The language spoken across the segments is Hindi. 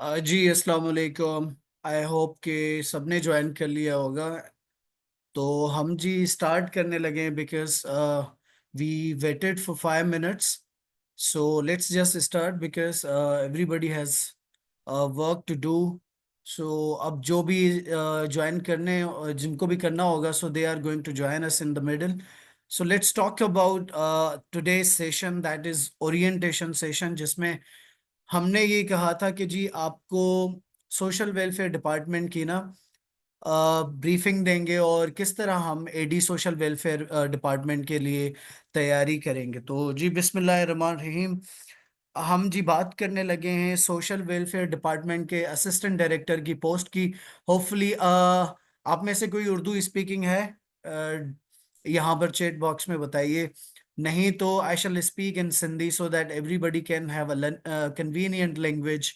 जी अस्सलाम वालेकुम। आई होप कि सबने ज्वाइन कर लिया होगा। तो हम जी स्टार्ट करने लगे because we waited for 5 minutes. So let's just start because everybody has work to do. So अब जो भी ज्वाइन करने जिनको भी करना होगा, so they are going to join us in the middle. So let's talk about today session, that is orientation session, जिसमें हमने ये कहा था कि जी आपको सोशल वेलफेयर डिपार्टमेंट की ना ब्रीफिंग देंगे और किस तरह हम एडी सोशल वेलफेयर डिपार्टमेंट के लिए तैयारी करेंगे। तो जी बिस्मिल्लाहिर्रहमानिर्रहीम, हम जी बात करने लगे हैं सोशल वेलफेयर डिपार्टमेंट के असिस्टेंट डायरेक्टर की पोस्ट की। होपफुली आप में से कोई उर्दू स्पीकिंग है? यहाँ पर चैट बॉक्स में बताइए। नहीं तो I shall speak in Sindhi so that everybody can have a convenient language.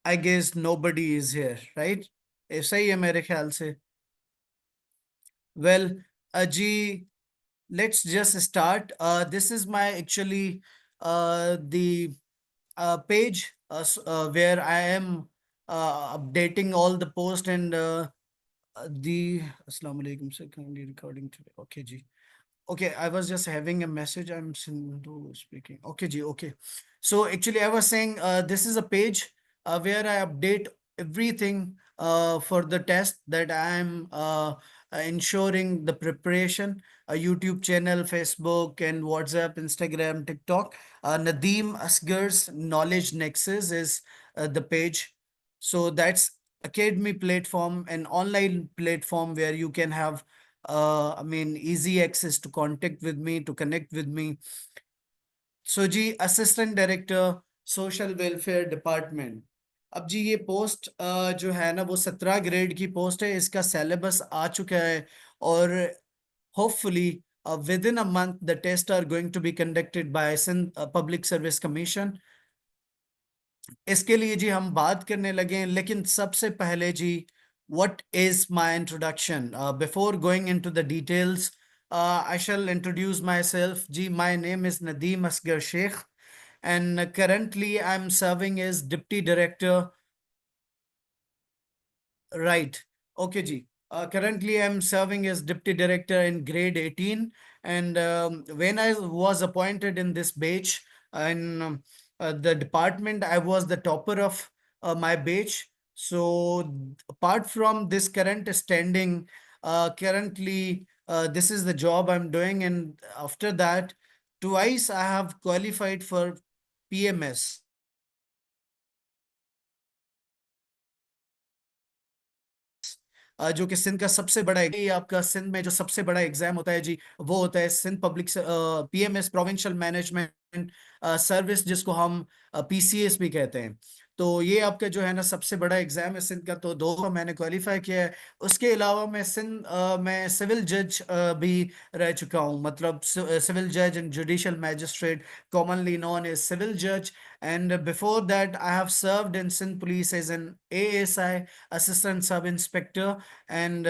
I guess nobody is here, right? ऐसा ही है मेरे ख्याल से। वेल जी, let's just start. This is my actually the page where I am updating all the post and the Assalamu alaikum sir, currently recording today. Okay, ji. Okay, I was just having a message. I'm Sindhu speaking. Okay, ji. Okay. So actually, I was saying this is a page where I update everything for the test that I am ensuring the preparation. A YouTube channel, Facebook, and WhatsApp, Instagram, TikTok. Nadeem Asgar's Knowledge Nexus is the page. So that's Academy platform, an online platform where you can have easy access to contact with me, to connect with me. So जी, assistant director social welfare department. अब जी ये पोस्ट जो है ना, वो 17 ग्रेड की पोस्ट है। इसका सिलेबस आ चुका है और hopefully within a month the test are going to be conducted by Sindh public service commission. इसके लिए जी हम बात करने लगे हैं, लेकिन सबसे पहले जी, what is my introduction? Before going into the details, I shall introduce myself. Ji, my name is Nadeem Asgar Sheikh, and currently I'm serving as Deputy Director. Right. Okay, Ji. Currently, I'm serving as Deputy Director in grade 18. And when I was appointed in this batch, in the department, I was the topper of my batch. So, apart from this current standing, currently, this is the job I'm doing. And after that, twice I have qualified for PMS. जो कि सिंध का सबसे बड़ा ये आपका सिंध में जो सबसे बड़ा एग्जाम होता है जी, वो होता है Sindh public PMS, provincial management service, जिसको हम पीसीएस भी कहते हैं। तो ये आपका जो है ना सबसे बड़ा एग्जाम है सिंध का। तो दो मैंने क्वालिफाई किया है। उसके अलावा मैं मैं सिविल जज भी रह चुका हूँ, मतलब सिविल जज and judicial magistrate, commonly known as civil judge. And before that, I have served in Sindh Police as an ASI, Assistant Sub Inspector. And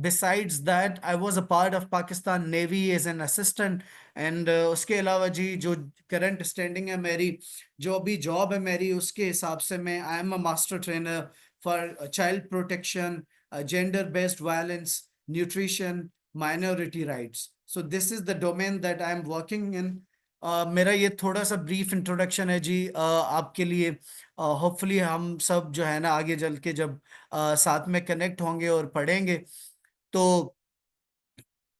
besides that, I was a part of Pakistan Navy as an assistant. And उसके अलावा जी जो करंट स्टैंडिंग है मेरी, जो अभी जॉब है मेरी, उसके हिसाब से मैं I am a master trainer for child protection, gender based violence, nutrition, minority rights. So this is the domain that I am working in. मेरा ये थोड़ा सा ब्रीफ इंट्रोडक्शन है जी आपके लिए। होपफुली हम सब जो है ना आगे चल के जब साथ में कनेक्ट होंगे और पढ़ेंगे, तो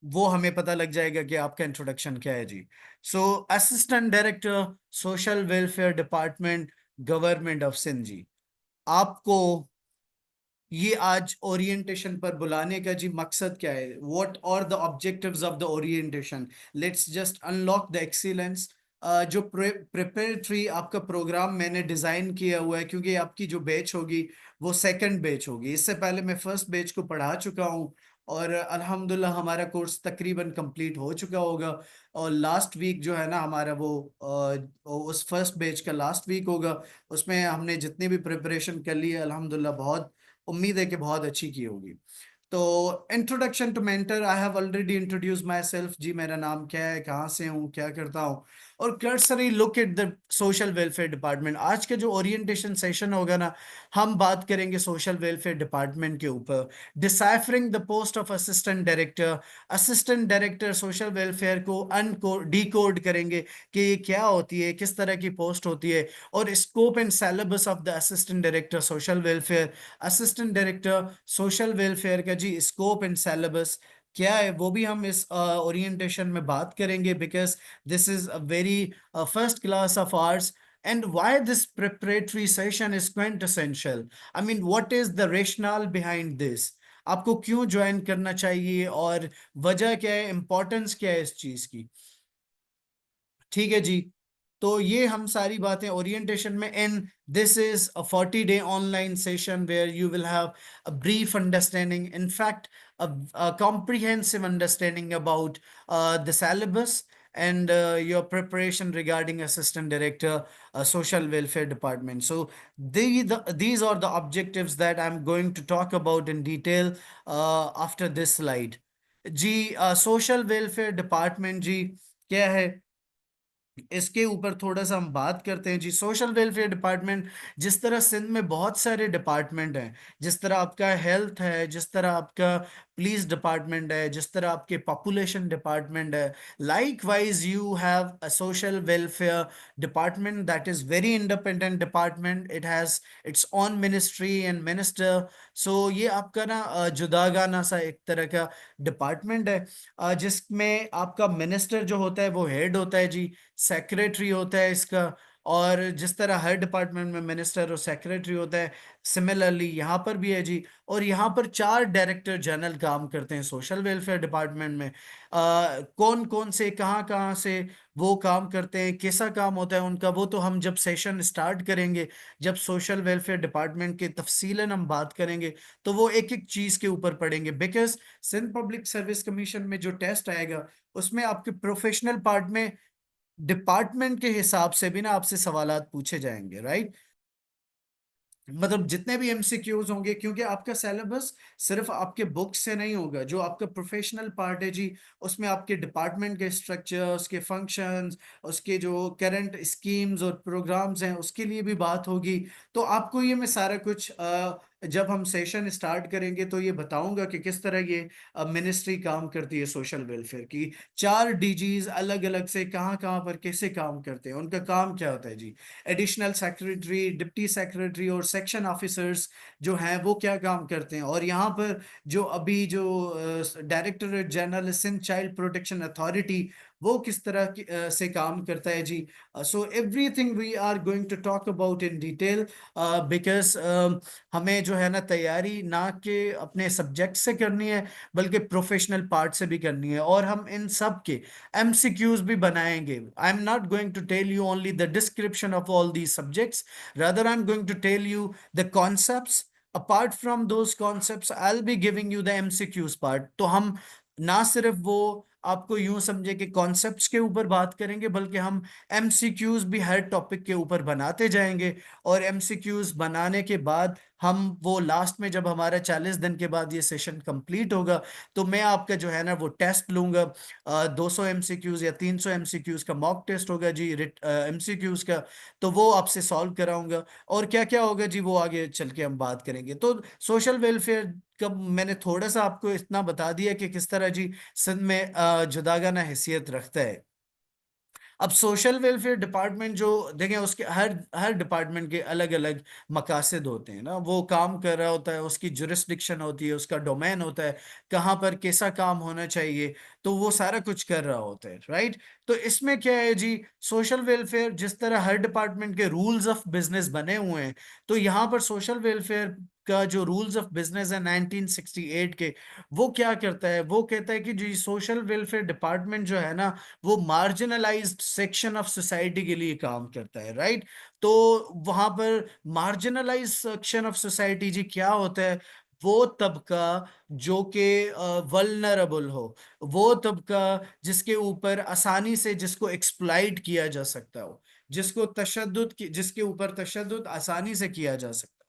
वो हमें पता लग जाएगा कि आपका इंट्रोडक्शन क्या है जी। So assistant director social welfare department, government of Sindh जी। आपको ये आज ओरिएंटेशन पर बुलाने का जी मकसद क्या है? What are the objectives of the orientation? Let's just unlock the excellence. जो प्रिपरेटरी आपका प्रोग्राम मैंने डिजाइन किया हुआ है, क्योंकि आपकी जो बैच होगी वो सेकंड बैच होगी। इससे पहले मैं फर्स्ट बैच को पढ़ा चुका हूँ और अल्हम्दुलिल्लाह हमारा कोर्स तकरीबन कंप्लीट हो चुका होगा। और लास्ट वीक जो है ना हमारा वो उस फर्स्ट बैच का लास्ट वीक होगा। उसमें हमने जितनी भी प्रिपरेशन कर ली है, अल्हम्दुलिल्लाह बहुत उम्मीद है कि बहुत अच्छी की होगी। तो introduction to mentor, I have already introduce myself जी, मेरा नाम क्या है, कहाँ से हूँ, क्या करता हूँ। और cursory look at the social welfare department. आज के जो ओरिएंटेशन सेशन होगा ना, हम बात करेंगे सोशल वेलफेयर डिपार्टमेंट के ऊपर। Deciphering the post of assistant director. Assistant director social welfare को अनकोड डिकोड करेंगे कि ये क्या होती है, किस तरह की पोस्ट होती है, और scope and syllabus of the assistant director social welfare. Assistant director social welfare का जी स्कोप एंड सिलेबस क्या है, वो भी हम इस ओरिएंटेशन में बात करेंगे, because this is a very first class of arts. And why this preparatory session is quintessential? I mean, what is the rationale behind this? आपको क्यों ज्वाइन करना चाहिए और वजह क्या है, इंपॉर्टेंस क्या है इस चीज की। ठीक है जी। तो ये हम सारी बातें ओरिएंटेशन में। And this is a 40-day online session where you will have a brief understanding, in fact a comprehensive understanding about the syllabus and your preparation regarding assistant director social welfare department. So these are the objectives that I'm going to talk about in detail after this slide जी। social welfare department जी क्या है, इसके ऊपर थोड़ा सा हम बात करते हैं जी। सोशल वेलफेयर डिपार्टमेंट, जिस तरह सिंध में बहुत सारे डिपार्टमेंट हैं, जिस तरह आपका हेल्थ है, जिस तरह आपका पुलिस डिपार्टमेंट है, जिस तरह आपके पॉपुलेशन डिपार्टमेंट है, likewise you have a social welfare department that is very independent department. It has its own ministry and minister. So ये आपका ना जुदागाना सा एक तरह का डिपार्टमेंट है, जिसमें आपका मिनिस्टर जो होता है वो हेड होता है जी, सेक्रेटरी होता है इसका। और जिस तरह हर डिपार्टमेंट में मिनिस्टर और सेक्रेटरी होता है, सिमिलरली यहाँ पर भी है जी। और यहाँ पर 4 डायरेक्टर जनरल काम करते हैं सोशल वेलफेयर डिपार्टमेंट में। कौन कौन से कहाँ कहाँ से वो काम करते हैं, कैसा काम होता है उनका, वो तो हम जब सेशन स्टार्ट करेंगे, जब सोशल वेलफेयर डिपार्टमेंट के तफसीलन हम बात करेंगे, तो वो एक एक चीज के ऊपर पढ़ेंगे। Because Sindh public service commission में जो टेस्ट आएगा, उसमें आपके प्रोफेशनल पार्ट में डिपार्टमेंट के हिसाब से भी ना आपसे सवालात पूछे जाएंगे, राइट। मतलब जितने भी एमसीक्यूज होंगे, क्योंकि आपका सिलेबस सिर्फ आपके बुक से नहीं होगा, जो आपका प्रोफेशनल पार्ट है जी, उसमें आपके डिपार्टमेंट के स्ट्रक्चर, उसके फंक्शंस, उसके जो करंट स्कीम्स और प्रोग्राम्स हैं, उसके लिए भी बात होगी। तो आपको ये मैं सारा कुछ जब हम सेशन स्टार्ट करेंगे तो ये बताऊंगा कि किस तरह ये मिनिस्ट्री काम करती है सोशल वेलफेयर की। 4 डीजीज अलग अलग से कहाँ कहाँ पर कैसे काम करते हैं, उनका काम क्या होता है जी। एडिशनल सेक्रेटरी, डिप्टी सेक्रेटरी और सेक्शन ऑफिसर्स जो हैं वो क्या काम करते हैं। और यहाँ पर जो अभी जो directorate general Sindh child protection authority, वो किस तरह से काम करता है जी। So everything we are going to talk about in detail, because हमें जो है ना तैयारी ना कि अपने सब्जेक्ट से करनी है, बल्कि प्रोफेशनल पार्ट से भी करनी है। और हम इन सब के एमसीक्यूज भी बनाएंगे। I am not going to tell you only the description of all these subjects, rather I'm going to tell you the concepts. Apart from those concepts, I'll be giving you the MCQs part. तो हम ना सिर्फ वो आपको यूं समझे कि कॉन्सेप्ट्स के ऊपर बात करेंगे, बल्कि हम एमसीक्यूज भी हर टॉपिक के ऊपर बनाते जाएंगे। और एमसीक्यूज बनाने के बाद हम वो लास्ट में, जब हमारा 40 दिन के बाद ये सेशन कंप्लीट होगा, तो मैं आपका जो है ना वो टेस्ट लूंगा। 200 एमसीक्यूज या 300 एमसीक्यूज का मॉक टेस्ट होगा जी, एमसीक्यूज का। तो वो आपसे सॉल्व कराऊंगा। और क्या क्या होगा जी, वो आगे चल के हम बात करेंगे। तो सोशल वेलफेयर का मैंने थोड़ा सा आपको इतना बता दिया कि किस तरह जी सिंध में जुदागाना हैसियत रखता है। अब सोशल वेलफेयर डिपार्टमेंट जो देखें, उसके हर हर डिपार्टमेंट के अलग अलग मकासद होते हैं ना, वो काम कर रहा होता है, उसकी जुरिस्डिक्शन होती है, उसका डोमेन होता है, कहाँ पर कैसा काम होना चाहिए, तो वो सारा कुछ कर रहा होता है, राइट। तो इसमें क्या है जी, सोशल वेलफेयर जिस तरह हर डिपार्टमेंट के रूल्स ऑफ बिजनेस बने हुए हैं, तो यहाँ पर सोशल वेलफेयर का जो रूल्स ऑफ बिजनेस है 1968 के, वो क्या करता है, वो कहता है कि जी सोशल वेलफेयर डिपार्टमेंट जो है ना, वो मार्जिनलाइज्ड सेक्शन ऑफ सोसाइटी के लिए काम करता है, राइट। तो वहां पर मार्जिनलाइज्ड सेक्शन ऑफ सोसाइटी जी क्या होता है, वो तबका जो कि वल्नरेबल हो, वो तबका जिसके ऊपर आसानी से, जिसको एक्सप्लॉइट किया जा सकता हो, जिसको तशद्दुद की, जिसके ऊपर तशद्दुद आसानी से किया जा सकता हो।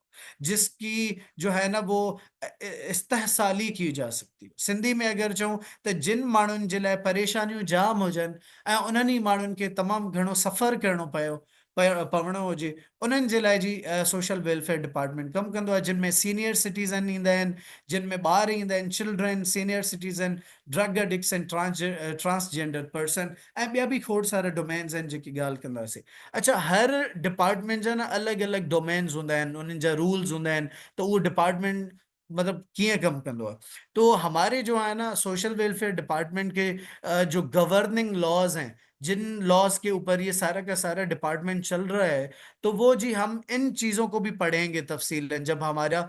जिसकी जो है ना वो इस्तहसाली की जा सकती है। सिंधी में अगर चऊं तो जिन माण्हुनि जे लाइ परेशानियूं जाम हुजनि ऐं उन्हनि ई माण्हुनि खे तमामु घणो सफ़र करिणो पवणो हुजे, उन्हनि जे लाइ जी सोशल वेलफेयर डिपार्टमेंट कमु कंदो आहे, जिन में सीनियर सिटीज़न ईंदा आहिनि, जिन में ॿार ईंदा आहिनि, children, senior citizen, drug addicts and transgender person, ऐं ॿिया बि खोड़ सारा डोमेन्स आहिनि जेकी ॻाल्हि कंदासीं। अच्छा, हर डिपार्टमेंट जा न अलॻि अलॻि डोमेन्स हूंदा आहिनि, उन्हनि जा रूल्स हूंदा आहिनि, त उहो डिपार्टमेंट मतलब कीअं कमु कंदो आहे। तो हमारे जो है ना सोशल वेलफेयर डिपार्टमेंट के जो गवर्निंग लॉज हैं, जिन लॉज के ऊपर ये सारा का सारा डिपार्टमेंट चल रहा है, तो वो जी हम इन चीज़ों को भी पढ़ेंगे तफसीलन जब हमारा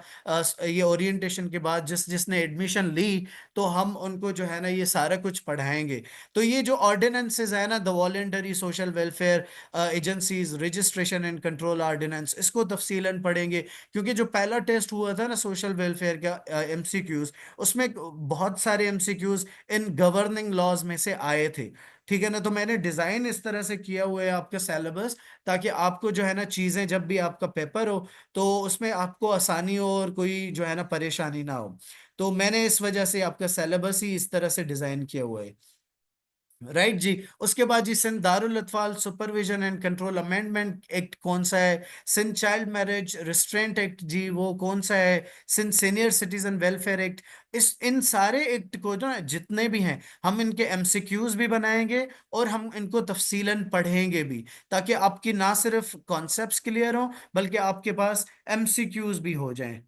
ये ओरिएंटेशन के बाद जिसने एडमिशन ली, तो हम उनको जो है ना ये सारा कुछ पढ़ाएंगे। तो ये जो ऑर्डिनेंसेस है ना, the voluntary social welfare agencies registration and control ordinance, इसको तफसीलन पढ़ेंगे, क्योंकि जो पहला टेस्ट हुआ था ना सोशल वेलफेयर का एमसीक्यूज, उसमें बहुत सारे एमसीक्यूज इन गवर्निंग लॉज में से आए थे। ठीक है ना, तो मैंने डिजाइन इस तरह से किया हुआ है आपका सिलेबस, ताकि आपको जो है ना चीजें जब भी आपका पेपर हो तो उसमें आपको आसानी हो और कोई जो है ना परेशानी ना हो। तो मैंने इस वजह से आपका सिलेबस ही इस तरह से डिजाइन किया हुआ है। राइट जी। उसके बाद जी Sindh Darul Atfal supervision and control amendment act कौन सा है, Sindh child marriage restraint act जी वो कौन सा है, Sindh senior citizen welfare act, इस इन सारे एक्ट को जो है जितने भी हैं हम इनके एमसीक्यूज भी बनाएंगे और हम इनको तफसीलन पढ़ेंगे भी, ताकि आपकी ना सिर्फ कॉन्सेप्ट्स क्लियर हो बल्कि आपके पास एमसीक्यूज भी हो जाएं।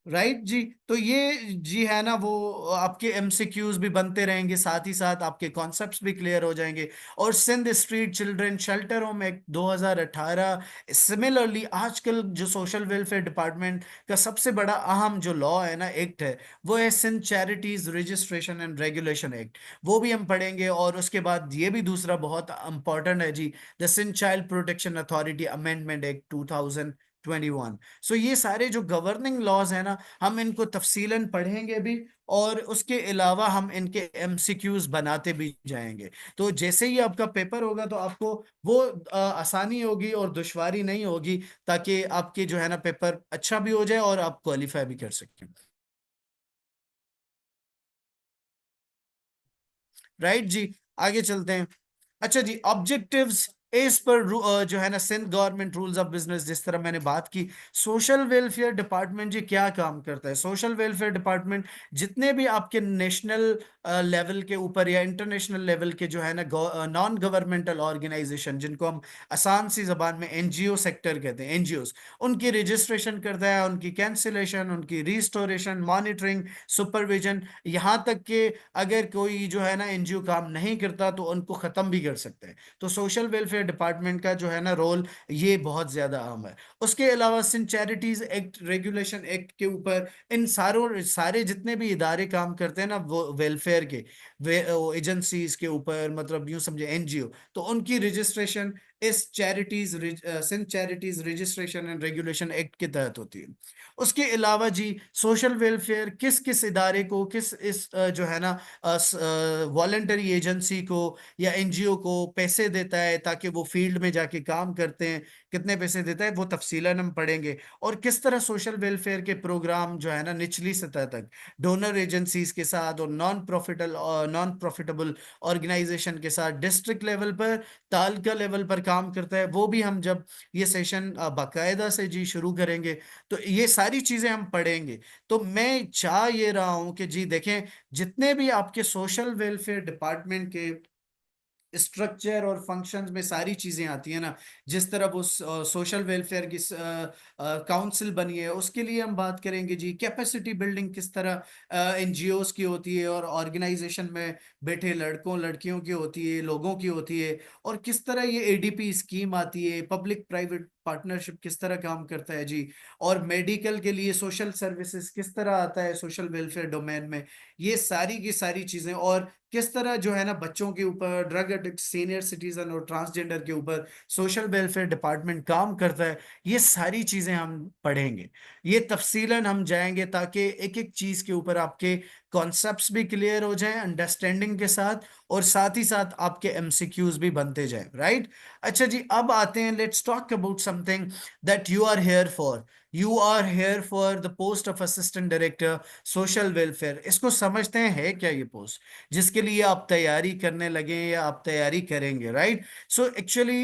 राइट जी। तो ये जी है ना वो आपके एमसीक्यूज भी बनते रहेंगे, साथ ही साथ आपके कॉन्सेप्ट्स भी क्लियर हो जाएंगे। और Sindh street children shelter home act 2018, similarly आजकल जो सोशल वेलफेयर डिपार्टमेंट का सबसे बड़ा अहम जो लॉ है ना, एक्ट है, वो है Sindh charities registration and regulation act, वो भी हम पढ़ेंगे। और उसके बाद ये भी दूसरा बहुत इंपॉर्टेंट है जी, the Sindh child protection authority amendment act 2021। So ये सारे जो गवर्निंग लॉज है ना, हम इनको तफसीलन पढ़ेंगे भी, और उसके अलावा हम इनके एमसीक्यूज बनाते भी जाएंगे। तो जैसे ही आपका पेपर होगा तो आपको वो आसानी होगी और दुश्वारी नहीं होगी, ताकि आपके जो है ना पेपर अच्छा भी हो जाए और आप क्वालिफाई भी कर सकें। राइट जी। आगे चलते हैं। अच्छा जी, ऑब्जेक्टिव्स एज पर जो है ना Sindh government rules of business, जिस तरह मैंने बात की, सोशल वेलफेयर डिपार्टमेंट जी क्या काम करता है। सोशल वेलफेयर डिपार्टमेंट जितने भी आपके नेशनल लेवल के ऊपर या इंटरनेशनल लेवल के जो है ना नॉन गवर्नमेंटल ऑर्गेनाइजेशन, जिनको हम आसान सी जबान में एनजीओ सेक्टर कहते हैं, एनजीओ, उनकी रजिस्ट्रेशन करता है, उनकी कैंसिलेशन, उनकी रिस्टोरेशन, मॉनिटरिंग, सुपरविजन, यहाँ तक कि अगर कोई जो है ना एनजीओ काम नहीं करता तो उनको खत्म भी कर सकते हैं। तो सोशल वेलफेयर डिपार्टमेंट का जो है ना रोल ये बहुत ज्यादा अहम है। उसके अलावा Sindh charities act regulation act के ऊपर इन सारों सारे जितने भी इदारे काम करते हैं ना वो वेलफेयर के, वे एजेंसीज के ऊपर, मतलब यूं समझे एनजीओ, तो उनकी रजिस्ट्रेशन इस Sindh charities registration and regulation act के तहत होती है। उसके अलावा जी सोशल वेलफेयर किस किस इदारे को, किस इस जो है ना वॉलेंटरी एजेंसी को या एनजीओ को पैसे देता है ताकि वो फील्ड में जाके काम करते हैं, कितने पैसे देता है वो तफसीलन हम पढ़ेंगे। और किस तरह सोशल वेलफेयर के प्रोग्राम जो है ना निचली सतह तक डोनर एजेंसीज के साथ और नॉन प्रॉफिटेबल ऑर्गेनाइजेशन के साथ डिस्ट्रिक्ट लेवल पर, तालका लेवल पर काम करता है, वो भी हम जब ये सेशन बाकायदा से जी शुरू करेंगे तो ये सारी चीजें हम पढ़ेंगे। तो मैं चाह ये रहा हूं कि जी देखें, जितने भी आपके सोशल वेलफेयर डिपार्टमेंट के स्ट्रक्चर और फंक्शंस में सारी चीजें आती है ना, जिस तरह वो सोशल वेलफेयर की काउंसिल बनी है, उसके लिए हम बात करेंगे जी कैपेसिटी बिल्डिंग किस तरह एनजीओज की होती है और ऑर्गेनाइजेशन में बैठे लड़कों लड़कियों की होती है, लोगों की होती है, और किस तरह ये एडीपी स्कीम आती है, पब्लिक प्राइवेट पार्टनरशिप किस तरह काम करता है जी, और मेडिकल के लिए सोशल सर्विसेज किस तरह आता है सोशल वेलफेयर डोमेन में, ये सारी की सारी चीजें, और किस तरह जो है ना बच्चों के ऊपर, ड्रग एडिक्ट, सीनियर सिटीजन और ट्रांसजेंडर के ऊपर सोशल वेलफेयर डिपार्टमेंट काम करता है, ये सारी चीजें हम पढ़ेंगे, ये तफसीलन हम जाएंगे, ताकि एक एक चीज के ऊपर आपके कॉन्सेप्ट्स भी क्लियर हो जाएं अंडरस्टैंडिंग के साथ, और साथ ही साथ आपके एमसीक्यूज भी बनते जाएं, राइट। अच्छा जी, अब आते हैं, let's talk about something that you are here for. You are here for the post of assistant director social welfare. इसको समझते हैं है क्या ये पोस्ट जिसके लिए आप तैयारी करने लगे या आप तैयारी करेंगे, राइट। सो एक्चुअली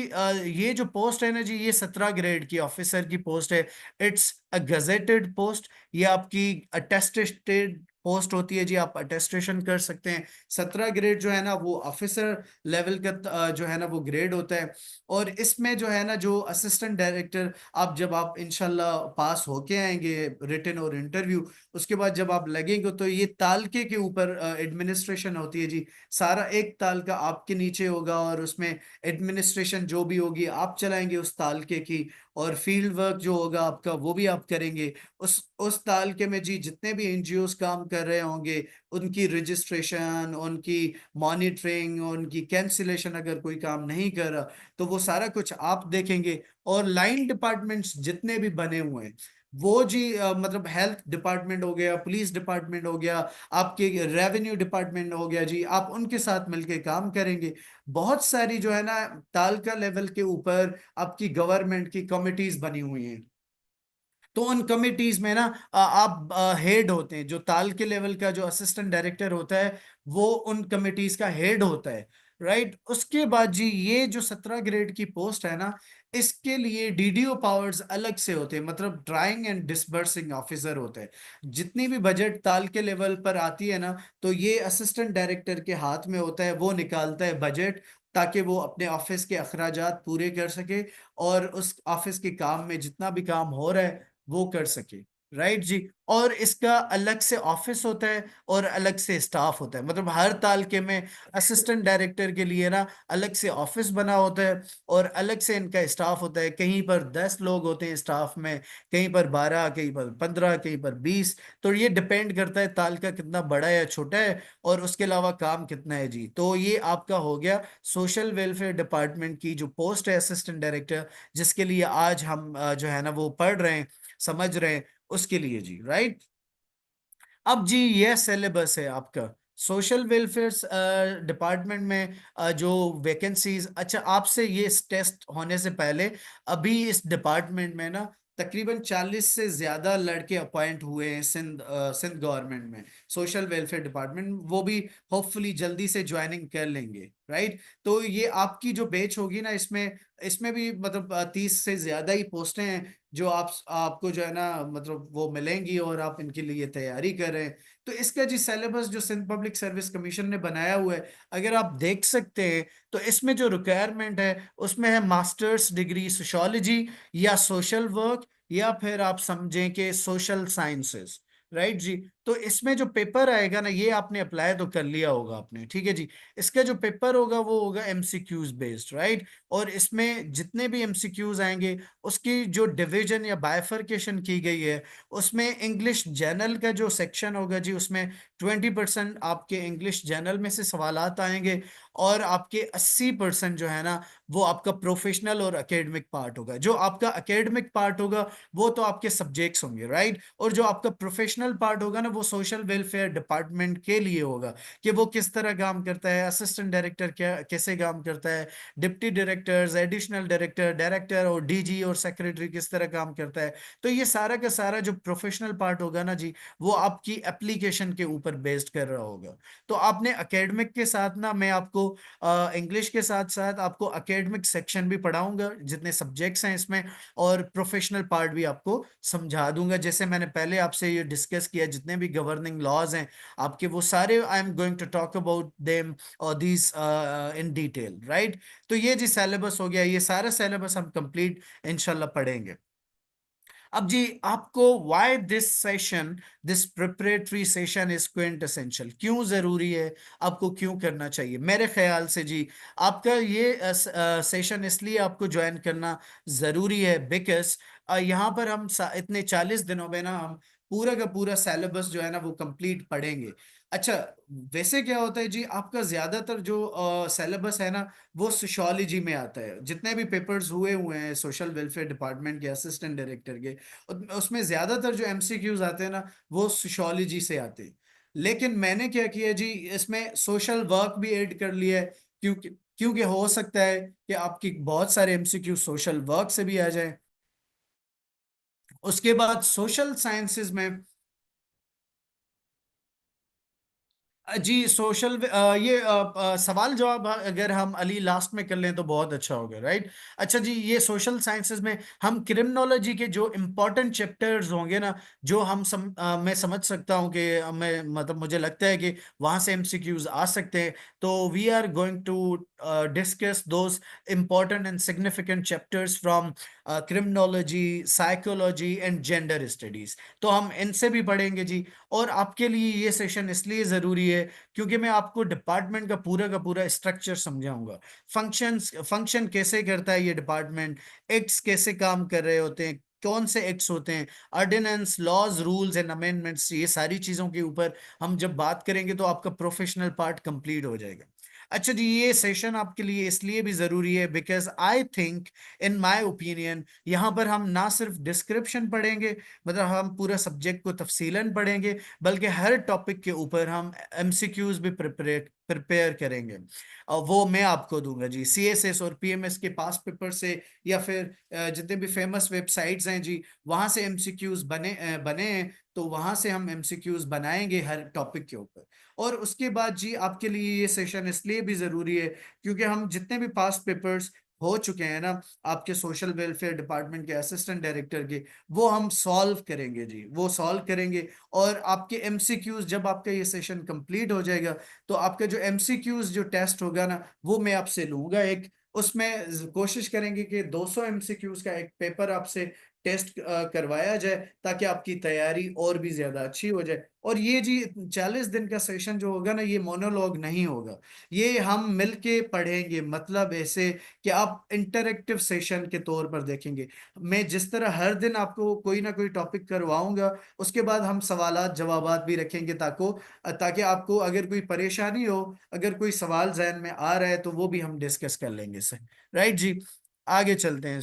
ये जो पोस्ट है ना जी, ये 17 ग्रेड की ऑफिसर की पोस्ट है। It's a gazetted post. ये आपकी अटेस्टेड पोस्ट होती है जी, आप अटेस्टेशन कर सकते हैं। 17 ग्रेड जो है ना वो ऑफिसर लेवल का जो है ना वो ग्रेड होता है। और इसमें जो है ना जो असिस्टेंट डायरेक्टर, आप जब आप इंशाल्लाह पास होके आएंगे रिटन और इंटरव्यू, उसके बाद जब आप लगेंगे तो ये तालके के ऊपर एडमिनिस्ट्रेशन होती है जी। सारा एक ताल का आपके नीचे होगा, और उसमें एडमिनिस्ट्रेशन जो भी होगी आप चलाएंगे उस तालके की, और फील्ड वर्क जो होगा आपका वो भी आप करेंगे उस तालके में जी। जितने भी एनजीओज काम कर रहे होंगे उनकी रजिस्ट्रेशन, उनकी मॉनिटरिंग, उनकी कैंसिलेशन, अगर कोई काम नहीं कर रहा तो वो सारा कुछ आप देखेंगे। और लाइन डिपार्टमेंट्स जितने भी बने हुए हैं वो जी मतलब हेल्थ डिपार्टमेंट हो गया, पुलिस डिपार्टमेंट हो गया, आपके रेवेन्यू डिपार्टमेंट हो गया जी, आप उनके साथ मिलके काम करेंगे। बहुत सारी जो है ना तालका लेवल के ऊपर आपकी गवर्नमेंट की कमिटीज बनी हुई हैं। तो उन कमिटीज में ना आप हेड होते हैं। जो ताल के लेवल का जो असिस्टेंट डायरेक्टर होता है वो उन कमिटीज का हेड होता है, राइट। उसके बाद जी ये जो 17 ग्रेड की पोस्ट है ना, इसके लिए डीडीओ पावर्स अलग से होते हैं, मतलब ड्राइंग एंड डिसबर्सिंग ऑफिसर होते हैं। जितनी भी बजट ताल के लेवल पर आती है ना, तो ये असिस्टेंट डायरेक्टर के हाथ में होता है, वो निकालता है बजट, ताकि वो अपने ऑफिस के अखराजात पूरे कर सके, और उस ऑफिस के काम में जितना भी काम हो रहा है वो कर सके, राइट जी। और इसका अलग से ऑफिस होता है और अलग से स्टाफ होता है, मतलब हर तालके में असिस्टेंट डायरेक्टर के लिए ना अलग से ऑफिस बना होता है और अलग से इनका स्टाफ होता है। कहीं पर 10 लोग होते हैं स्टाफ में, कहीं पर 12, कहीं पर 15, कहीं पर 20। तो ये डिपेंड करता है तालका कितना बड़ा है या छोटा है, और उसके अलावा काम कितना है जी। तो ये आपका हो गया सोशल वेलफेयर डिपार्टमेंट की जो पोस्ट है असिस्टेंट डायरेक्टर, जिसके लिए आज हम जो है ना वो पढ़ रहे हैं, समझ रहे हैं, उसके लिए जी, राइट। अब जी ये सिलेबस है आपका सोशल वेलफेयर डिपार्टमेंट में जो वैकेंसीज। अच्छा, आपसे ये टेस्ट होने से पहले अभी इस डिपार्टमेंट में ना तकरीबन 40 से ज्यादा लड़के अपॉइंट हुए हैं सिंध गवर्नमेंट में सोशल वेलफेयर डिपार्टमेंट। वो भी होपफुली जल्दी से ज्वाइनिंग कर लेंगे, राइट। तो ये आपकी जो बैच होगी ना, इसमें इसमें भी मतलब 30 से ज्यादा ही पोस्टें हैं जो आपको जो है ना मतलब वो मिलेंगी, और आप इनके लिए तैयारी कर रहे हैं। तो इसका जी सिलेबस जो सिंध पब्लिक सर्विस कमीशन ने बनाया हुआ है, अगर आप देख सकते हैं, तो इसमें जो रिक्वायरमेंट है उसमें है मास्टर्स डिग्री सोशोलॉजी या सोशल वर्क, या फिर आप समझें कि सोशल साइंसेस, राइट जी। तो इसमें जो पेपर आएगा ना, ये आपने अप्लाई तो कर लिया होगा आपने, ठीक है जी। इसका जो पेपर होगा वो होगा एमसीक्यूज बेस्ड, राइट। और इसमें जितने भी एमसीक्यूज आएंगे उसकी जो डिवीजन या बाइफरकेशन की गई है, उसमें इंग्लिश जर्नल का जो सेक्शन होगा जी, उसमें 20% आपके इंग्लिश जर्नल में से सवालात आएंगे, और आपके 80% जो है ना वो आपका प्रोफेशनल और एकेडमिक पार्ट होगा। जो आपका एकेडमिक पार्ट होगा वो तो आपके सब्जेक्ट्स होंगे, राइट। और जो आपका प्रोफेशनल पार्ट होगा ना वो सोशल वेलफेयर डिपार्टमेंट के लिए होगा, कि वो किस तरह काम करता है, असिस्टेंट डायरेक्टर क्या कैसे काम करता है, deputy directors, additional director, director और डीजी और सेक्रेटरी किस तरह काम करता है। तो ये सारा का सारा जो प्रोफेशनल पार्ट होगा ना जी, वो आपकी एप्लीकेशन के ऊपर बेस्ड कर रहा होगा। तो आपने एकेडमिक के साथ ना, मैं आपको इंग्लिश के साथ साथ आपको एकेडमिक सेक्शन भी पढ़ाऊंगा जितने सब्जेक्ट्स हैं इसमें, और प्रोफेशनल पार्ट भी आपको समझा दूंगा। जैसे मैंने पहले आपसे ये डिस्कस किया, जितने भी गवर्निंग लॉज हैं आपके, वो सारे I am going to talk about them और दीज इन डिटेल, राइट। तो ये जी सिलेबस हो गया, ये सारा सिलेबस हम कंप्लीट इंशाल्लाह पढ़ेंगे। अब जी आपको why this session, this preparatory session is Quint essential, क्यों जरूरी है, आपको क्यों करना चाहिए। मेरे ख्याल से जी आपका ये सेशन इसलिए आपको ज्वाइन करना जरूरी है बिकॉज यहाँ पर हम इतने 40 दिनों में ना हम पूरा का पूरा सिलेबस जो है ना वो कंप्लीट पढ़ेंगे। अच्छा, वैसे क्या होता है जी, आपका ज्यादातर जो सिलेबस है ना वो सोशियोलॉजी में आता है। जितने भी पेपर्स हुए हुए हैं सोशल वेलफेयर डिपार्टमेंट के असिस्टेंट डायरेक्टर के, उसमें ज्यादातर जो एमसीक्यूज आते हैं ना वो सोशियोलॉजी से आते हैं। लेकिन मैंने क्या किया जी, इसमें सोशल वर्क भी ऐड कर लिया है, क्योंकि क्योंकि हो सकता है कि आपकी बहुत सारे एमसीक्यू सोशल वर्क से भी आ जाए। उसके बाद सोशल साइंसेज में जी सोशल ये सवाल जवाब अगर हम अली लास्ट में कर लें तो बहुत अच्छा होगा, राइट। अच्छा जी, ये सोशल साइंसेज में हम क्रिमिनोलॉजी के जो इम्पोर्टेंट चैप्टर्स होंगे ना, जो मैं समझ सकता हूँ कि मैं मतलब मुझे लगता है कि वहां से एमसीक्यूज आ सकते हैं, तो we are going to discuss those important and significant chapters from criminology, psychology and gender studies. तो हम इनसे भी पढ़ेंगे जी। और आपके लिए ये सेशन इसलिए जरूरी है क्योंकि मैं आपको डिपार्टमेंट का पूरा स्ट्रक्चर समझाऊंगा। फंक्शन कैसे करता है ये डिपार्टमेंट, एक्ट्स कैसे काम कर रहे होते हैं, कौन से एक्ट्स होते हैं, ordinance, laws, rules and amendments, ये सारी चीजों के ऊपर हम जब बात करेंगे तो आपका प्रोफेशनल पार्ट कंप्लीट हो जाएगा। अच्छा जी, ये सेशन आपके लिए इसलिए भी जरूरी है because I think, in my opinion, यहाँ पर हम ना सिर्फ डिस्क्रिप्शन पढ़ेंगे, मतलब हम पूरा सब्जेक्ट को तफसीलन पढ़ेंगे, बल्कि हर टॉपिक के ऊपर हम एमसीक्यूज भी प्रिपेयर करेंगे। और वो मैं आपको दूंगा जी, सीएसएस और पीएमएस के पास पेपर से, या फिर जितने भी फेमस वेबसाइट्स हैं जी, वहां से एमसीक्यूज बने हैं, तो वहां से हम एमसीक्यूज बनाएंगे हर टॉपिक के ऊपर। और उसके बाद जी आपके लिए ये सेशन इसलिए भी जरूरी है क्योंकि हम जितने भी पास्ट पेपर्स हो चुके हैं ना आपके सोशल वेलफेयर डिपार्टमेंट के असिस्टेंट डायरेक्टर के, वो हम सॉल्व करेंगे जी, वो सॉल्व करेंगे। और आपके एमसीक्यूज, जब आपका ये सेशन कंप्लीट हो जाएगा, तो आपका जो एमसीक्यूज जो टेस्ट होगा ना, वो मैं आपसे लूंगा एक, उसमें कोशिश करेंगे कि 200 एमसीक्यूज का एक पेपर आपसे टेस्ट करवाया जाए, ताकि आपकी तैयारी और भी ज्यादा अच्छी हो जाए। और ये जी 40 दिन का सेशन जो होगा ना, ये मोनोलॉग नहीं होगा, ये हम मिलके पढ़ेंगे, मतलब ऐसे कि आप इंटरेक्टिव सेशन के तौर पर देखेंगे। मैं जिस तरह हर दिन आपको कोई ना कोई टॉपिक करवाऊंगा, उसके बाद हम सवालात जवाबात भी रखेंगे, ताकि आपको अगर कोई परेशानी हो, अगर कोई सवाल जहन में आ रहा है, तो वो भी हम डिस्कस कर लेंगे इससे। राइट जी, आगे चलते हैं।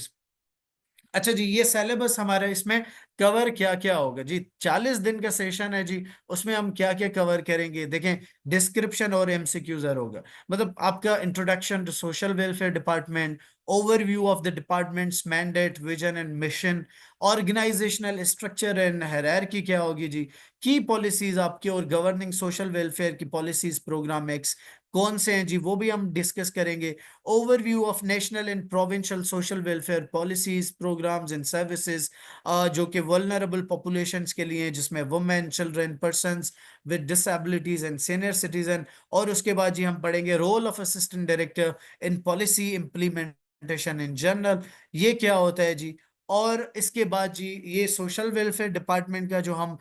अच्छा जी, ये सिलेबस हमारा इसमें कवर क्या क्या होगा जी, 40 दिन का सेशन है जी, उसमें हम क्या क्या कवर करेंगे देखें। डिस्क्रिप्शन और एमसीक्यू जर होगा, मतलब आपका introduction to social welfare department, overview of the department's mandate, vision and mission, organisational structure and hierarchy क्या होगी जी, की पॉलिसीज आपके और गवर्निंग सोशल वेलफेयर की पॉलिसीज, प्रोग्राम एक्स कौन से हैं जी, वो भी हम डिस्कस करेंगे। Overview of national and provincial social welfare policies, programmes and services, जो कि वल्नरेबल पॉपुलेशंस के लिए हैं, जिसमें women, children, persons with disabilities and senior citizen. और उसके बाद जी हम पढ़ेंगे role of assistant director in policy implementation in general, ये क्या होता है जी। और इसके बाद जी ये सोशल वेलफेयर डिपार्टमेंट का जो हम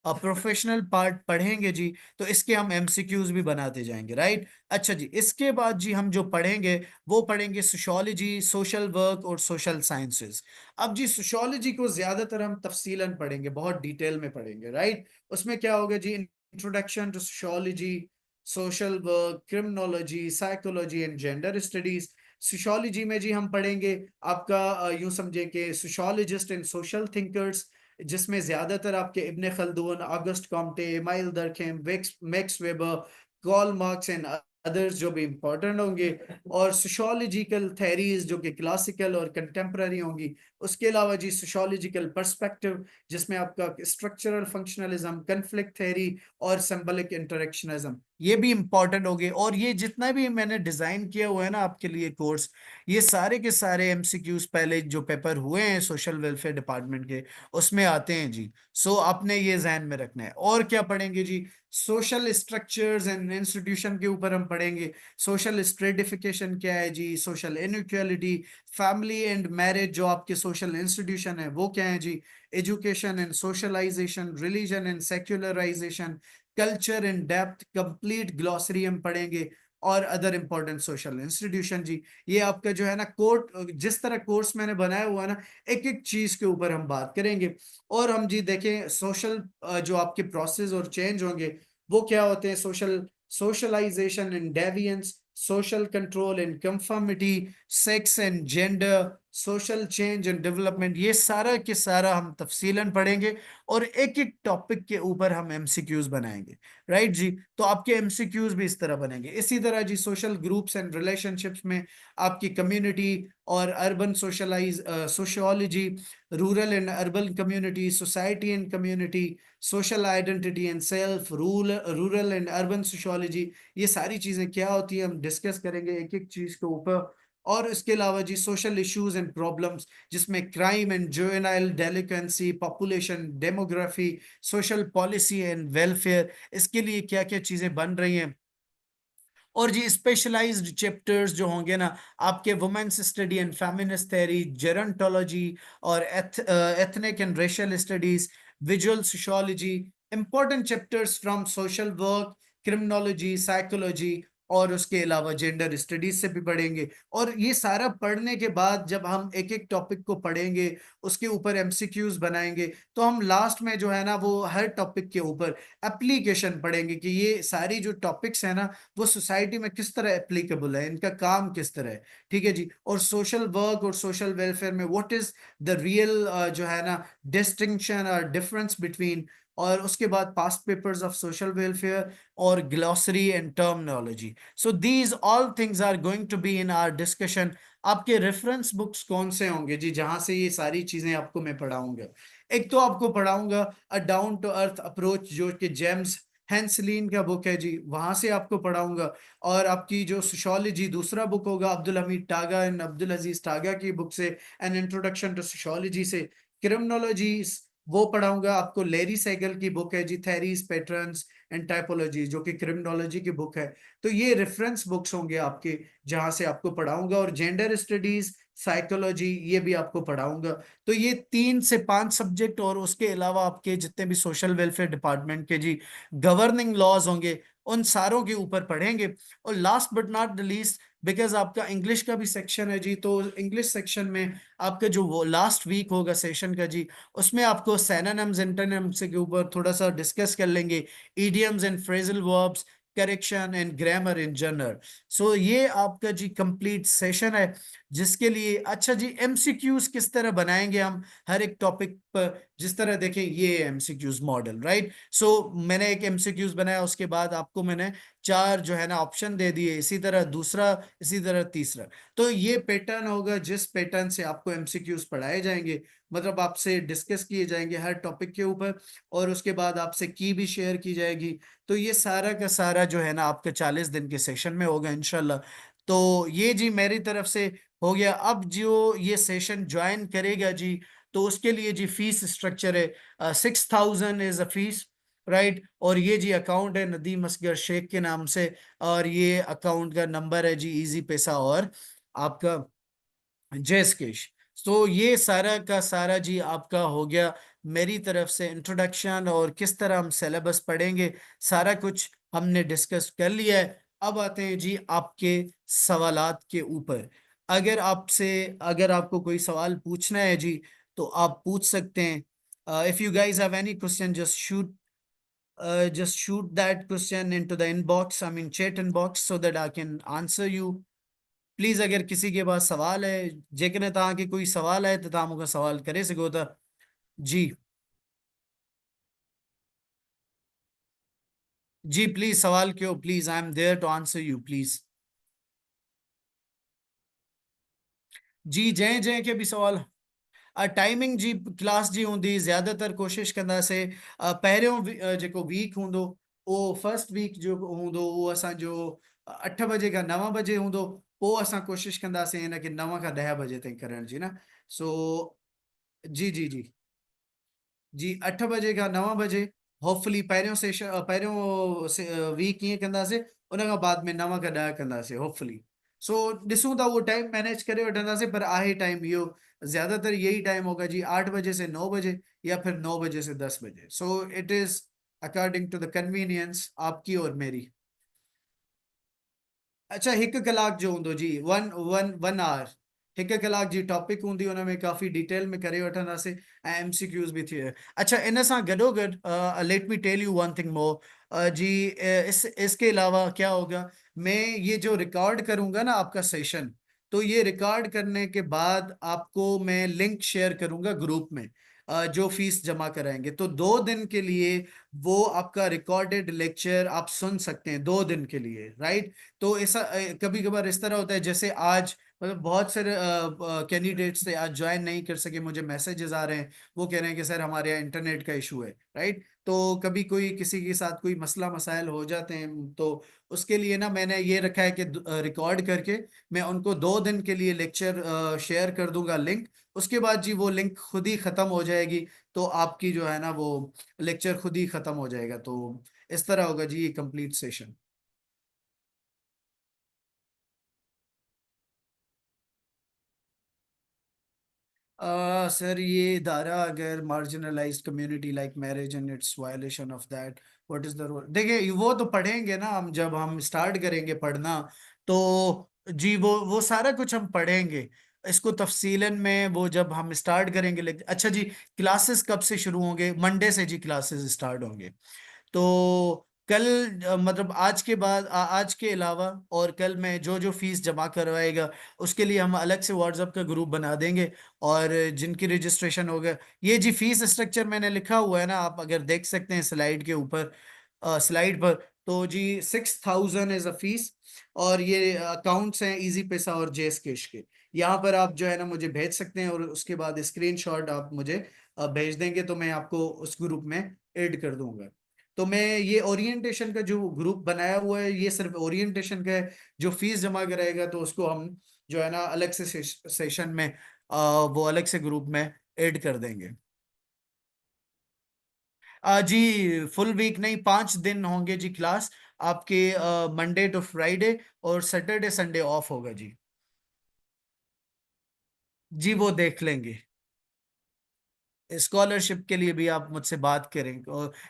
प्रोफेशनल पार्ट पढ़ेंगे जी, तो इसके हम एमसीक्यूज भी बनाते जाएंगे, राइट। अच्छा जी, इसके बाद जी हम जो पढ़ेंगे, वो पढ़ेंगे सोशियोलॉजी, सोशल वर्क और सोशल साइंसेज। अब जी सोशियोलॉजी को ज्यादातर हम तफसीलन पढ़ेंगे, बहुत डिटेल में पढ़ेंगे, राइट। उसमें क्या होगा जी, introduction to sociology, social work, criminology, psychology and gender studies. Sociology में जी हम पढ़ेंगे आपका यूं समझे कि सोशियोलॉजिस्ट एंड सोशल थिंकर्स, जिसमें ज्यादातर आपके Ibn Khaldun, Auguste Comte, Emile Durkheim, Max Weber, Karl Marx and others जो भी इंपॉर्टेंट होंगे, और सोशियोलॉजिकल थेरीज जो कि क्लासिकल और कंटेम्प्ररी होंगी। उसके अलावा जी सोशियोलॉजिकल पर्सपेक्टिव, जिसमें आपका स्ट्रक्चरल फंक्शनलिज्म, कन्फ्लिक्ट थेरी और सिंबलिक इंटरेक्शनिज्म, ये भी इंपॉर्टेंट होंगे। और ये जितना भी मैंने डिजाइन किया हुआ है ना आपके लिए कोर्स, ये सारे के सारे एमसीक्यूज पहले जो पेपर हुए हैं सोशल वेलफेयर डिपार्टमेंट के, उसमें आते हैं जी। सो आपने ये जहन में रखना है। और क्या पढ़ेंगे जी, सोशल स्ट्रक्चर्स एंड इंस्टीट्यूशन के ऊपर हम पढ़ेंगे। सोशल स्ट्रेटिफिकेशन क्या है जी, social inequality, family and marriage जो आपके सोशल इंस्टीट्यूशन है वो क्या है जी, education and socialisation, religion and secularisation, culture and depth, complete glossary हम पढ़ेंगे, और अदर इंपॉर्टेंट सोशल इंस्टीट्यूशन जी। ये आपका जो है ना कोर्ट, जिस तरह कोर्स मैंने बनाया हुआ है ना, एक एक चीज के ऊपर हम बात करेंगे। और हम जी देखें सोशल जो आपके प्रोसेस और चेंज होंगे, वो क्या होते हैं, socialisation and deviance, social control and conformity, sex and gender, social change and development, ये सारा के सारा हम तफसीलन पढ़ेंगे और एक एक टॉपिक के ऊपर हम एमसीक्यूज बनाएंगे। राइट जी। तो आपके एमसीक्यूज भी इस तरह बनेंगे। इसी तरह जी सोशल ग्रुप्स एंड रिलेशनशिप्स में आपकी कम्युनिटी और urban socialise sociology, rural and urban community, society and community, social identity and self, rural and urban sociology, ये सारी चीजें क्या होती है हम डिस्कस करेंगे एक एक चीज के ऊपर। और इसके अलावा जी सोशल इश्यूज एंड प्रॉब्लम्स, जिसमें crime and juvenile delinquency, population, demography, social policy and welfare, इसके लिए क्या क्या चीजें बन रही हैं। और जी स्पेशलाइज्ड चैप्टर्स जो होंगे ना आपके, women's study and feminist theory, gerontology और ethnic and racial studies, visual sociology, important chapters from social work, criminology, psychology, और उसके अलावा जेंडर स्टडीज से भी पढ़ेंगे। और ये सारा पढ़ने के बाद जब हम एक एक टॉपिक को पढ़ेंगे, उसके ऊपर एमसीक्यूज बनाएंगे, तो हम लास्ट में जो है ना वो हर टॉपिक के ऊपर एप्लीकेशन पढ़ेंगे कि ये सारी जो टॉपिक्स है ना वो सोसाइटी में किस तरह एप्लीकेबल है, इनका काम किस तरह है। ठीक है जी। और सोशल वर्क और सोशल वेलफेयर में व्हाट इज द रियल जो है ना डिस्टिंक्शन और डिफरेंस बिटवीन। और उसके बाद past papers of social welfare और glossary and terminology. So these all things are going to be in our discussion. आपके रेफरेंस बुक्स कौन से होंगे जी जहां से ये सारी चीजें आपको मैं पढ़ाऊंगा? एक तो आपको पढ़ाऊंगा a down to earth approach, जो कि जेम्स हैंसलीन का बुक है जी, वहां से आपको पढ़ाऊंगा। और आपकी जो सोशोलॉजी दूसरा बुक होगा Abdul Hamid taiga and Abdul Aziz taiga की बुक से, एन इंट्रोडक्शन टू सोशोलॉजी से। क्रिमिनोलॉजी वो पढ़ाऊंगा आपको, लेरी सैगल की बुक है जी, थेरीज पैटर्न्स एंड टाइपोलॉजी, जो कि क्रिमिनोलॉजी की बुक है। तो ये रेफरेंस बुक्स होंगे आपके जहां से आपको पढ़ाऊंगा। और जेंडर स्टडीज, साइकोलॉजी, ये भी आपको पढ़ाऊंगा। तो ये 3 से 5 सब्जेक्ट, और उसके अलावा आपके जितने भी सोशल वेलफेयर डिपार्टमेंट के जी गवर्निंग लॉज होंगे, उन सारों के ऊपर पढ़ेंगे। और last but not the least, because आपका इंग्लिश का भी सेक्शन है जी, तो इंग्लिश सेक्शन में आपका जो वो लास्ट वीक होगा सेशन का जी, उसमें आपको सिनोनिम्स एंटोनिम्स के ऊपर थोड़ा सा डिस्कस कर लेंगे, idioms and phrasal verbs, correction and grammar in general. So ये आपका जी कंप्लीट सेशन है, जिसके लिए अच्छा जी एमसीक्यूज किस तरह बनाएंगे हम हर एक टॉपिक पर। जिस तरह देखें ये एमसीक्यूज मॉडल, राइट। सो मैंने एक एमसीक्यूज बनाया, उसके बाद आपको मैंने 4 जो है ना ऑप्शन दे दिए, इसी तरह दूसरा, इसी तरह तीसरा। तो ये पैटर्न होगा जिस पैटर्न से आपको एमसीक्यूज पढ़ाए जाएंगे, मतलब आपसे डिस्कस किए जाएंगे हर टॉपिक के ऊपर, और उसके बाद आपसे की भी शेयर की जाएगी। तो ये सारा का सारा जो है ना आपके 40 दिन के सेशन में होगा इंशाल्लाह। तो ये जी मेरी तरफ से हो गया। अब जो ये सेशन ज्वाइन करेगा जी, तो उसके लिए जी फीस स्ट्रक्चर है, 6,000 इज अ फीस, राइट। और ये जी अकाउंट है नदीम असगर शेख के नाम से, और ये अकाउंट का नंबर है जी इजी पैसा और आपका जयस्केश। तो ये सारा का सारा जी आपका हो गया मेरी तरफ से इंट्रोडक्शन, और किस तरह हम सिलेबस पढ़ेंगे सारा कुछ हमने डिस्कस कर लिया है। अब आते हैं जी आपके सवालात के ऊपर। अगर आपको कोई सवाल पूछना है जी, तो आप पूछ सकते हैं। If you guys have any question, just shoot that question into the inbox, I mean chat inbox, so that I can answer you. Please अगर किसी के पास सवाल है, जेकने तव्हां के कोई सवाल है तो तव्हां मूंखां सवाल करे सघो था। जी। जी प्लीज सवाल कयो, please I am there to answer you please. जी जंहिं जंहिं खे बि सवाल। टाइमिंग जी क्लास जी हूंदी, ज़्यादातर कोशिशि कंदासीं पहिरियों जेको वीक हूंदो, उहो फर्स्ट वीक जो हूंदो उहो असांजो 8 बजे खां 9 बजे हूंदो। पोइ असां कोशिशि कंदासीं हिनखे 9 खां 10 बजे ताईं करण जी न। सो जी जी जी जी 8 बजे खां 9 बजे, होपफुली पहिरियों सेशन पहिरियों वीक ईअं कंदासीं, उन खां बाद में 9 खां 10 कंदासीं होपफुली। सो ॾिसूं था उहो टाइम मैनेज करे वठंदासीं, पर आहे टाइम इहो, ज्यादातर यही टाइम होगा जी, 8 बजे से 9 बजे, या फिर 9 बजे से 10 बजे। So it is according to the convenience आपकी और मेरी। अच्छा 1 कलाक जो हूंदो जी, वन वन वन आवर, 1 कलाक जी टॉपिक हूंदी, हुन में काफ़ी डिटेल में करे वठंदासीं, ऐं एमसीक्यूज़ बि थी। अच्छा इन सां गॾोगॾु let me tell you one thing more जी, इसके अलावा क्या होगा, मैं ये जो रिकॉर्ड करूंगा ना आपका सेशन, तो ये रिकॉर्ड करने के बाद आपको मैं लिंक शेयर करूंगा ग्रुप में, जो फीस जमा कराएंगे। तो 2 दिन के लिए वो आपका रिकॉर्डेड लेक्चर आप सुन सकते हैं, 2 दिन के लिए, राइट। तो ऐसा कभी कभार इस तरह होता है, जैसे आज मतलब बहुत सारे कैंडिडेट्स थे, आज ज्वाइन नहीं कर सके, मुझे मैसेजेस आ रहे हैं, वो कह रहे हैं कि सर हमारे यहाँ इंटरनेट का इशू है, राइट। तो कभी कोई किसी के साथ कोई मसला मसाइल हो जाते हैं, तो उसके लिए ना मैंने ये रखा है कि रिकॉर्ड करके मैं उनको 2 दिन के लिए लेक्चर शेयर कर दूंगा लिंक। उसके बाद जी वो लिंक खुद ही खत्म हो जाएगी, तो आपकी जो है ना वो लेक्चर खुद ही खत्म हो जाएगा। तो इस तरह होगा जी ये कंप्लीट सेशन। सर ये इदारा अगर marginalised community like marriage and its violation of that, what is the role, देखिए वो तो पढ़ेंगे ना हम, जब हम स्टार्ट करेंगे पढ़ना तो जी वो सारा कुछ हम पढ़ेंगे, इसको तफसीलन में वो जब हम स्टार्ट करेंगे। अच्छा जी, क्लासेस कब से शुरू होंगे? मंडे से जी क्लासेस स्टार्ट होंगे। तो कल मतलब आज के बाद आज के अलावा और कल मैं जो जो फीस जमा करवाएगा उसके लिए हम अलग से व्हाट्सएप का ग्रुप बना देंगे, और जिनकी रजिस्ट्रेशन हो गया, ये जी फीस स्ट्रक्चर मैंने लिखा हुआ है ना, आप अगर देख सकते हैं स्लाइड के ऊपर, स्लाइड पर। तो जी 6,000 इज अ फीस, और ये अकाउंट्स हैं इजी पैसा और जेस कैश के। यहाँ पर आप जो है ना मुझे भेज सकते हैं, और उसके बाद स्क्रीनशॉट आप मुझे भेज देंगे, तो मैं आपको उस ग्रुप में ऐड कर दूंगा। तो मैं ये ओरिएंटेशन का जो ग्रुप बनाया हुआ है ये सिर्फ ओरिएंटेशन का है। जो फीस जमा कराएगा तो उसको हम जो है ना अलग से सेशन में वो अलग से ग्रुप में ऐड कर देंगे। जी फुल वीक नहीं, 5 दिन होंगे जी क्लास आपके, मंडे टू फ्राइडे, और सैटरडे संडे ऑफ होगा जी। जी वो देख लेंगे। स्कॉलरशिप के लिए भी आप मुझसे बात करें,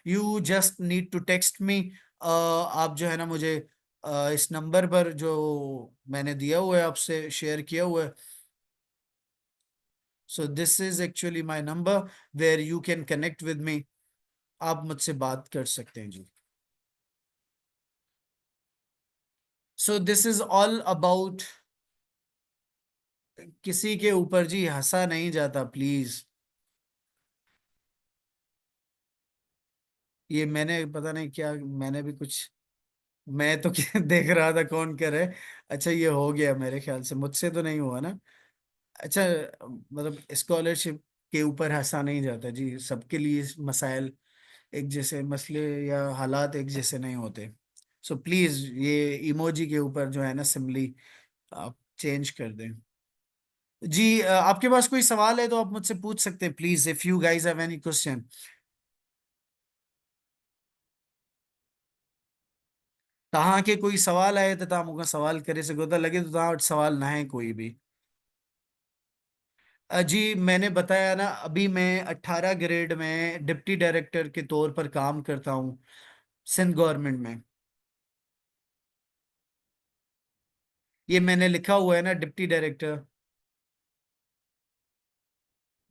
you just need to text me. आप जो है ना मुझे इस नंबर पर जो मैंने दिया हुआ है आपसे शेयर किया हुआ है, so this is actually my number where you can connect with me. आप मुझसे बात कर सकते हैं जी। So this is all about, किसी के ऊपर जी हंसा नहीं जाता प्लीज। ये मैंने पता नहीं क्या, मैंने भी कुछ, मैं तो क्या देख रहा था कौन करे। अच्छा ये हो गया मेरे ख्याल से, मुझसे तो नहीं हुआ ना। अच्छा, मतलब स्कॉलरशिप के ऊपर हंसा नहीं जाता जी, सबके लिए मसाइल एक जैसे, मसले या हालात एक जैसे नहीं होते। सो प्लीज ये इमोजी के ऊपर जो है ना सिंबली आप चेंज कर दें। जी आपके पास कोई सवाल है तो आप मुझसे पूछ सकते हैं please, if you guys have any question. तहाँ के कोई सवाल आए तो तहाँ मुका सवाल करे सको, तो लगे तो तहाँ वटि सवाल ना है कोई भी। जी मैंने बताया ना, अभी मैं 18 ग्रेड में डिप्टी डायरेक्टर के तौर पर काम करता हूँ सिंध गवर्नमेंट में। ये मैंने लिखा हुआ है ना डिप्टी डायरेक्टर।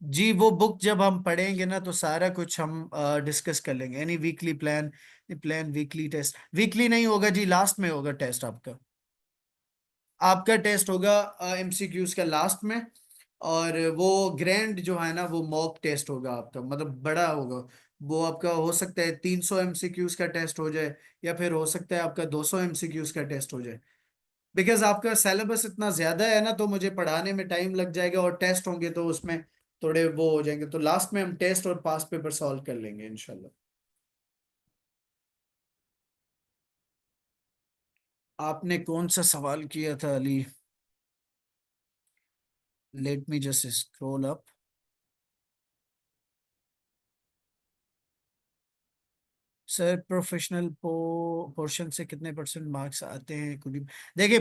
जी वो बुक जब हम पढ़ेंगे ना तो सारा कुछ हम डिस्कस कर लेंगे, यानी weekly plan, plan weekly test, weekly नहीं होगा जी, लास्ट में होगा टेस्ट आपका। आपका टेस्ट होगा एमसीक्यूज का लास्ट में, और वो ग्रैंड जो है ना वो मॉक टेस्ट होगा आपका, मतलब बड़ा होगा। वो आपका हो सकता है 300 एमसीक्यूज का टेस्ट हो जाए, या फिर हो सकता है आपका 200 एमसीक्यूज का टेस्ट हो जाए। बिकॉज आपका सिलेबस इतना ज्यादा है ना, तो मुझे पढ़ाने में टाइम लग जाएगा, और टेस्ट होंगे तो उसमें थोड़े वो हो जाएंगे, तो लास्ट में हम टेस्ट और पास पेपर सॉल्व कर लेंगे इंशाल्लाह। आपने कौन सा सवाल किया था Ali? Let me just scroll up. Sir professional portion से कितने परसेंट मार्क्स आते हैं कुछ? देखिए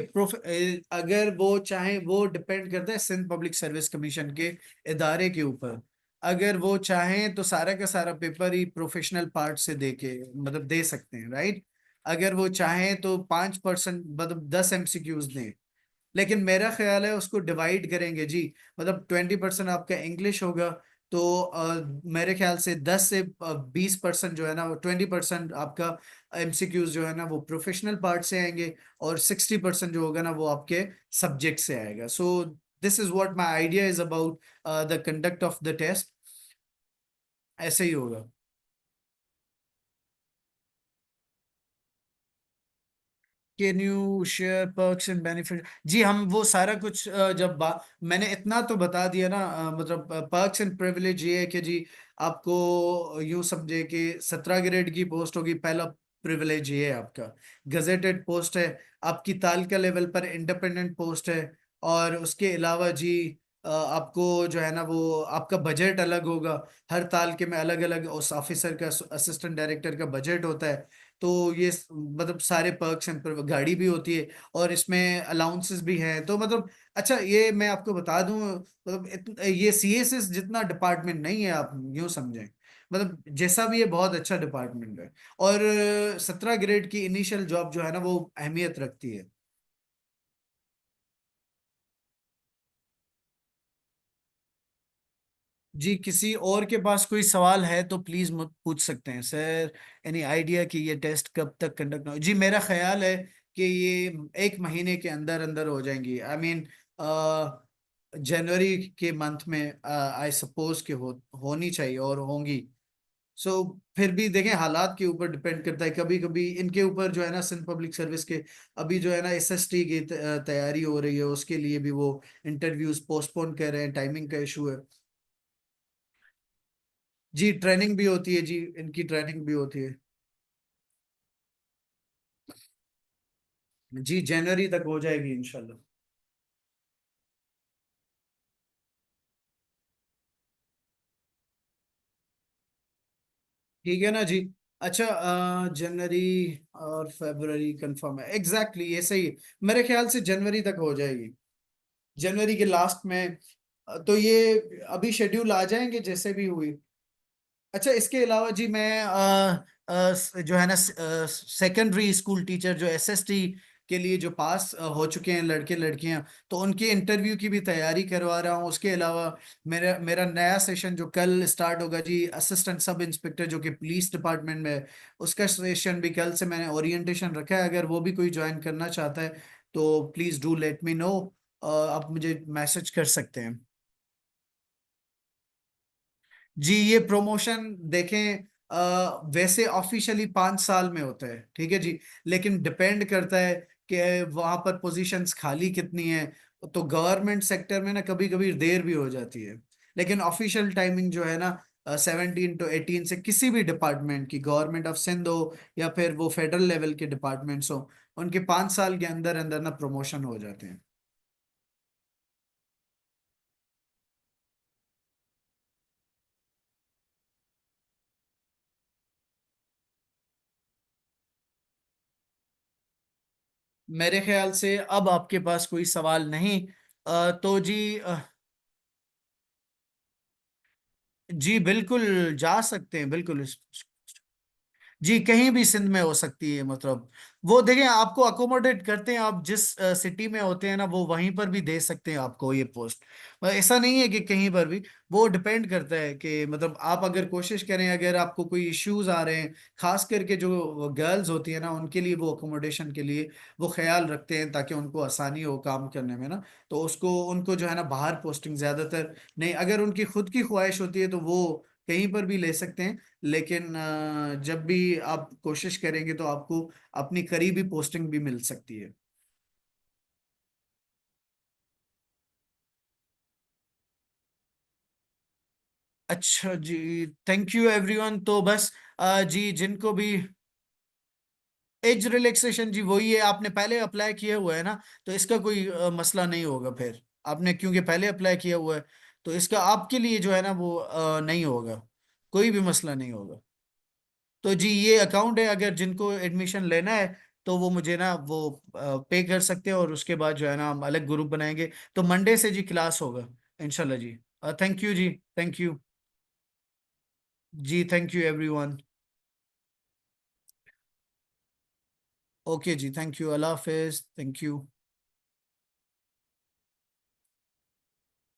अगर वो चाहे, वो डिपेंड करता है सिंध पब्लिक सर्विस कमीशन के इदारे के ऊपर। अगर वो चाहें तो सारा का सारा पेपर ही प्रोफेशनल पार्ट से दे के मतलब दे सकते हैं, राइट। अगर वो चाहें तो 5% मतलब 10 एमसीक्यूज दें, लेकिन मेरा ख्याल है उसको डिवाइड करेंगे जी। मतलब 20% आपका इंग्लिश होगा, तो मेरे ख्याल से 10 से 20% जो है ना, 20% आपका एमसीक्यूज जो है ना वो प्रोफेशनल पार्ट से आएंगे, और 60% जो होगा ना वो आपके सब्जेक्ट से आएगा। So this is what my idea is about the conduct of the test. ऐसे ही होगा। Can you share perks and benefit? जी, हम वो सारा कुछ मैंने इतना तो बता दिया ना, मतलब पर्क्स एंड प्रिविलेज ये है कि जी आपको यूं समझे कि 17 ग्रेड की पोस्ट होगी, पहला प्रिविलेज ये है आपका। गजेटेड पोस्ट है, आपकी तालिका लेवल पर इंडिपेंडेंट पोस्ट है। और उसके अलावा जी आपको जो है ना वो आपका बजट अलग होगा। हर तालके में अलग अलग उस ऑफिसर का, असिस्टेंट डायरेक्टर का बजट होता है। तो ये मतलब सारे पर्क्स एंड गाड़ी भी होती है, और इसमें अलाउंसेस भी हैं। तो मतलब अच्छा, ये मैं आपको बता दूं, मतलब ये सीएसएस जितना डिपार्टमेंट नहीं है, आप यूं समझें। मतलब जैसा भी ये बहुत अच्छा डिपार्टमेंट है। और 17 ग्रेड की इनिशियल जॉब जो है ना वो अहमियत रखती है। जी, किसी और के पास कोई सवाल है तो प्लीज मत पूछ सकते हैं सर। एनी आइडिया कि ये टेस्ट कब तक कंडक्ट हो? जी, मेरा ख्याल है कि ये 1 महीने के अंदर अंदर हो जाएंगी। आई मीन जनवरी के मंथ में आई सपोज कि होनी चाहिए और होंगी। सो फिर भी देखें, हालात के ऊपर डिपेंड करता है। कभी कभी इनके ऊपर जो है ना सिंध पब्लिक सर्विस के, अभी जो है ना एसएसटी की तैयारी हो रही है, उसके लिए भी वो इंटरव्यूज पोस्टपोन कर रहे हैं, टाइमिंग का इशू है। जी, ट्रेनिंग भी होती है जी, इनकी ट्रेनिंग भी होती है। जी, जनवरी तक हो जाएगी इंशाल्लाह। ठीक है ना जी। अच्छा, जनवरी और फरवरी कंफर्म है, एग्जैक्टली ये सही है। मेरे ख्याल से जनवरी तक हो जाएगी, जनवरी के लास्ट में। तो ये अभी शेड्यूल आ जाएंगे जैसे भी हुई। अच्छा, इसके अलावा जी मैं जो है ना सेकेंडरी स्कूल टीचर जो एसएसटी के लिए जो पास हो चुके हैं लड़के लड़कियां, तो उनके इंटरव्यू की भी तैयारी करवा रहा हूँ। उसके अलावा मेरा मेरा नया सेशन जो कल स्टार्ट होगा जी, असिस्टेंट सब इंस्पेक्टर जो कि पुलिस डिपार्टमेंट में है, उसका सेशन भी कल से मैंने ओरिएंटेशन रखा है। अगर वो भी कोई ज्वाइन करना चाहता है तो please do let me know. आप मुझे मैसेज कर सकते हैं। जी, ये प्रमोशन देखें, वैसे ऑफिशियली 5 साल में होता है, ठीक है जी। लेकिन डिपेंड करता है कि वहां पर पोजीशंस खाली कितनी है। तो गवर्नमेंट सेक्टर में ना कभी कभी देर भी हो जाती है। लेकिन ऑफिशियल टाइमिंग जो है ना 17 to 18 से, किसी भी डिपार्टमेंट की, गवर्नमेंट ऑफ सिंध हो या फिर वो फेडरल लेवल के डिपार्टमेंट्स हो, उनके 5 साल के अंदर अंदर ना प्रमोशन हो जाते हैं। मेरे ख्याल से अब आपके पास कोई सवाल नहीं। तो जी जी बिल्कुल जा सकते हैं, बिल्कुल। जी, कहीं भी सिंध में हो सकती है, मतलब वो देखें, आपको अकोमोडेट करते हैं। आप जिस सिटी में होते हैं ना वो वहीं पर भी दे सकते हैं आपको ये पोस्ट। ऐसा नहीं है कि कहीं पर भी। वो डिपेंड करता है कि मतलब आप अगर कोशिश करें, अगर आपको कोई इश्यूज आ रहे हैं, खास करके जो गर्ल्स होती है ना उनके लिए, वो अकोमोडेशन के लिए वो ख्याल रखते हैं ताकि उनको आसानी हो काम करने में ना। तो उसको उनको जो है ना बाहर पोस्टिंग ज्यादातर नहीं, अगर उनकी खुद की ख्वाहिश होती है तो वो कहीं पर भी ले सकते हैं। लेकिन जब भी आप कोशिश करेंगे तो आपको अपनी करीबी पोस्टिंग भी मिल सकती है। अच्छा जी, थैंक यू एवरीवन। तो बस जी, जिनको भी एज रिलैक्सेशन, जी वही है, आपने पहले अप्लाई किया हुआ है ना, तो इसका कोई मसला नहीं होगा फिर। आपने क्योंकि पहले अप्लाई किया हुआ है, तो इसका आपके लिए जो है ना वो नहीं होगा, कोई भी मसला नहीं होगा। तो जी, ये अकाउंट है, अगर जिनको एडमिशन लेना है तो वो मुझे ना वो पे कर सकते हैं, और उसके बाद जो है ना हम अलग ग्रुप बनाएंगे। तो मंडे से जी क्लास होगा इंशाल्लाह जी। थैंक यू जी। Thank you. जी, थैंक यू एवरीवन। ओके जी, थैंक यू, अल्लाह हाफिज, थैंक यू।